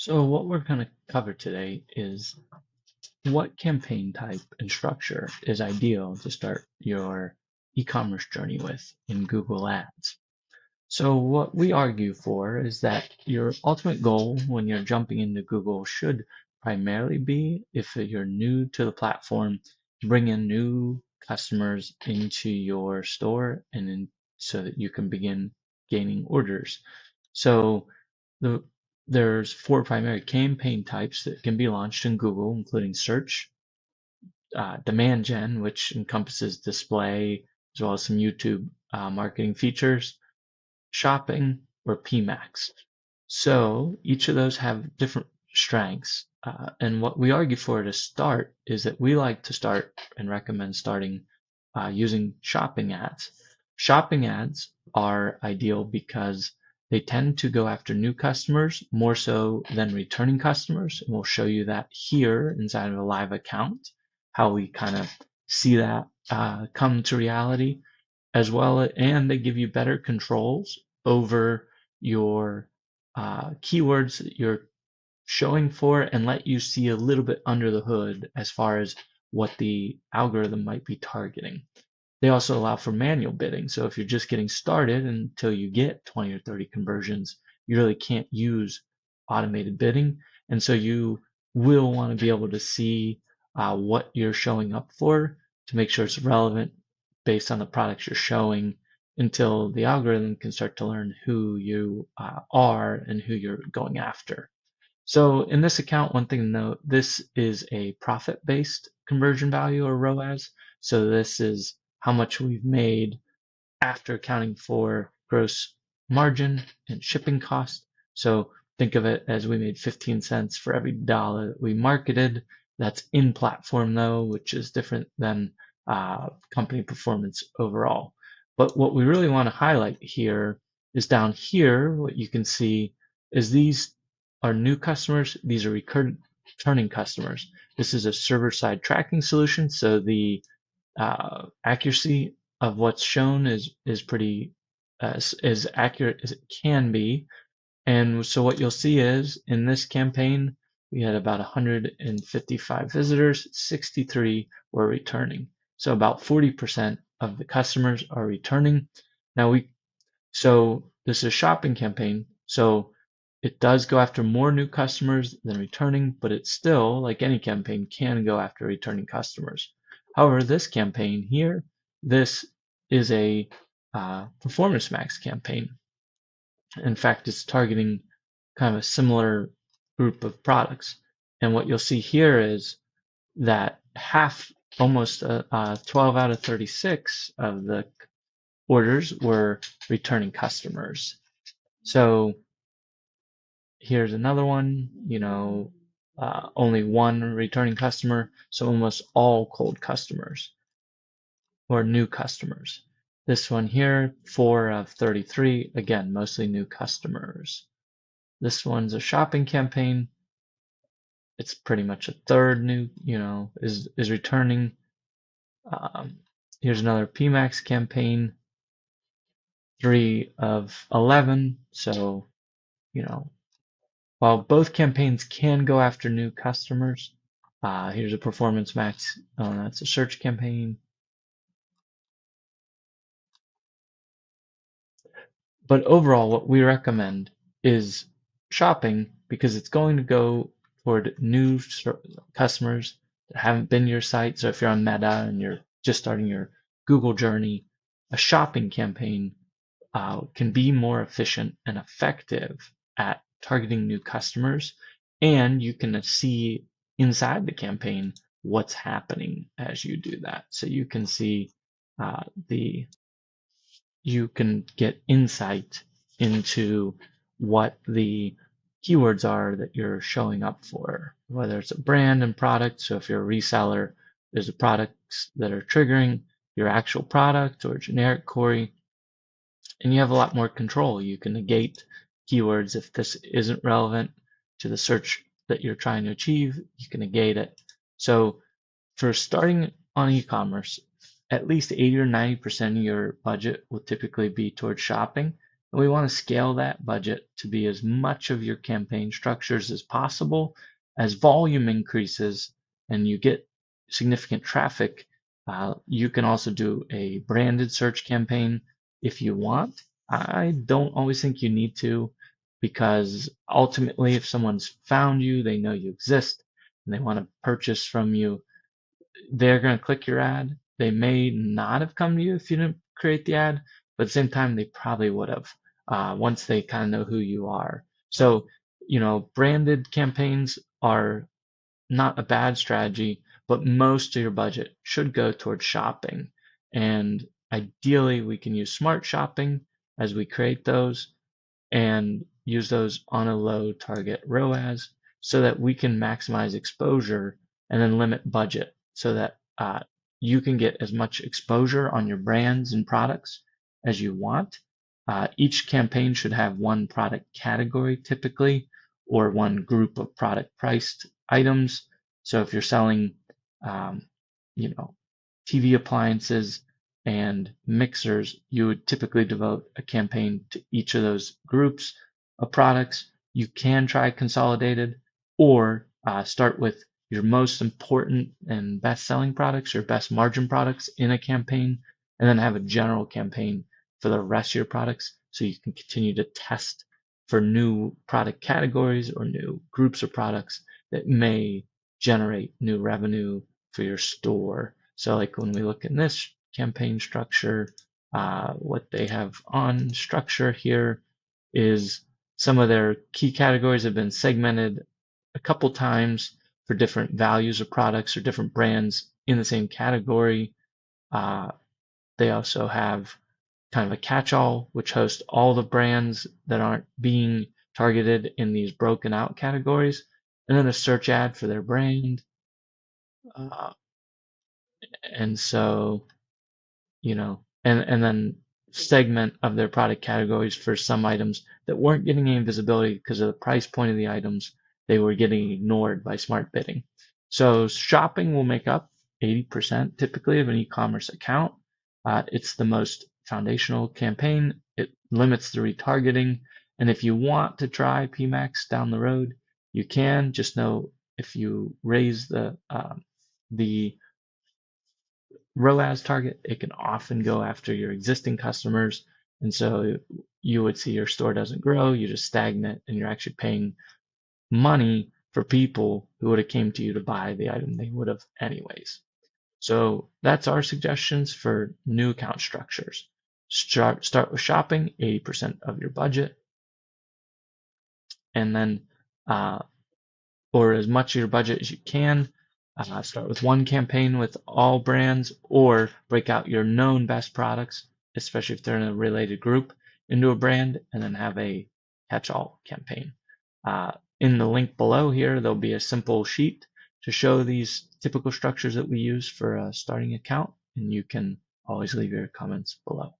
So what we're going to cover today is what campaign type and structure is ideal to start your e-commerce journey with in Google Ads. So what we argue for is that your ultimate goal when you're jumping into Google should primarily be, if you're new to the platform, bring in new customers into your store so that you can begin gaining orders. So the, there's four primary campaign types that can be launched in Google, including search, demand gen, which encompasses display, as well as some YouTube marketing features, shopping, or PMAX. So each of those have different strengths. And what we argue for to start is that we like to start and recommend starting using shopping ads. Shopping ads are ideal because they tend to go after new customers more so than returning customers. And we'll show you that here inside of a live account, how we kind of see that come to reality as well. And they give you better controls over your keywords that you're showing for and let you see a little bit under the hood as far as what the algorithm might be targeting. They also allow for manual bidding. So if you're just getting started until you get 20 or 30 conversions, you really can't use automated bidding. And so you will want to be able to see what you're showing up for to make sure it's relevant based on the products you're showing until the algorithm can start to learn who you are and who you're going after. So in this account, one thing to note, this is a profit-based conversion value or ROAS. So this is how much we've made after accounting for gross margin and shipping cost. So think of it as we made 15 cents for every dollar that we marketed. That's in platform though, which is different than company performance overall. But what we really want to highlight here is down here, what you can see is these are new customers. These are returning customers. This is a server-side tracking solution. So the accuracy of what's shown is pretty as accurate as it can be. And so what you'll see is in this campaign, we had about 155 visitors, 63 were returning. So about 40% of the customers are returning. So this is a shopping campaign. So it does go after more new customers than returning, but it still, like any campaign, can go after returning customers. However, this campaign here, this is a performance max campaign. In fact, it's targeting kind of a similar group of products. And what you'll see here is that almost 12 out of 36 of the orders were returning customers. So here's another one, only one returning customer, so almost all cold customers or new customers. This one here, 4 of 33, again, mostly new customers. This one's a shopping campaign. It's pretty much a third new, is returning. Here's another PMAX campaign, 3 of 11. So, while both campaigns can go after new customers, here's a performance max. That's a search campaign. But overall, what we recommend is shopping because it's going to go toward new customers that haven't been to your site. So if you're on Meta and you're just starting your Google journey, a shopping campaign can be more efficient and effective at targeting new customers. And you can see inside the campaign what's happening as you do that. So you can see you can get insight into what the keywords are that you're showing up for, whether it's a brand and product. So if you're a reseller, there's the products that are triggering your actual product or generic query, and you have a lot more control. You can negate keywords if this isn't relevant to the search that you're trying to achieve, you can negate it. So for starting on e-commerce, at least 80 or 90% of your budget will typically be towards shopping. And we want to scale that budget to be as much of your campaign structures as possible. As volume increases and you get significant traffic, you can also do a branded search campaign if you want. I don't always think you need to, because ultimately, if someone's found you, they know you exist, and they want to purchase from you, they're going to click your ad. They may not have come to you if you didn't create the ad, but at the same time, they probably would have once they kind of know who you are. So, branded campaigns are not a bad strategy, but most of your budget should go towards shopping. And ideally, we can use smart shopping as we create those and use those on a low target ROAS so that we can maximize exposure and then limit budget so that you can get as much exposure on your brands and products as you want. Each campaign should have one product category typically, or one group of product priced items. So if you're selling, um, you know, TV appliances and mixers, you would typically devote a campaign to each of those groups of products. You can try consolidated, or start with your most important and best selling products, your best margin products in a campaign, and then have a general campaign for the rest of your products so you can continue to test for new product categories or new groups of products that may generate new revenue for your store. So like when we look in this campaign structure, what they have on structure here is some of their key categories have been segmented a couple times for different values of products or different brands in the same category. Uh, they also have kind of a catch-all, which hosts all the brands that aren't being targeted in these broken out categories, and then a search ad for their brand. Uh, and so and then segment of their product categories for some items that weren't getting any visibility because of the price point of the items. They were getting ignored by smart bidding. So shopping will make up 80% typically of an e-commerce account. It's the most foundational campaign. It limits the retargeting. And if you want to try PMAX down the road, you can. Just know if you raise the ROAS target, it can often go after your existing customers. And so you would see your store doesn't grow, you just stagnate, and you're actually paying money for people who would have came to you to buy the item they would have anyways. So that's our suggestions for new account structures. Start with shopping, 80% of your budget, and then or as much of your budget as you can. Start with one campaign with all brands, or break out your known best products, especially if they're in a related group, into a brand, and then have a catch-all campaign. In the link below here, there'll be a simple sheet to show these typical structures that we use for a starting account, and you can always leave your comments below.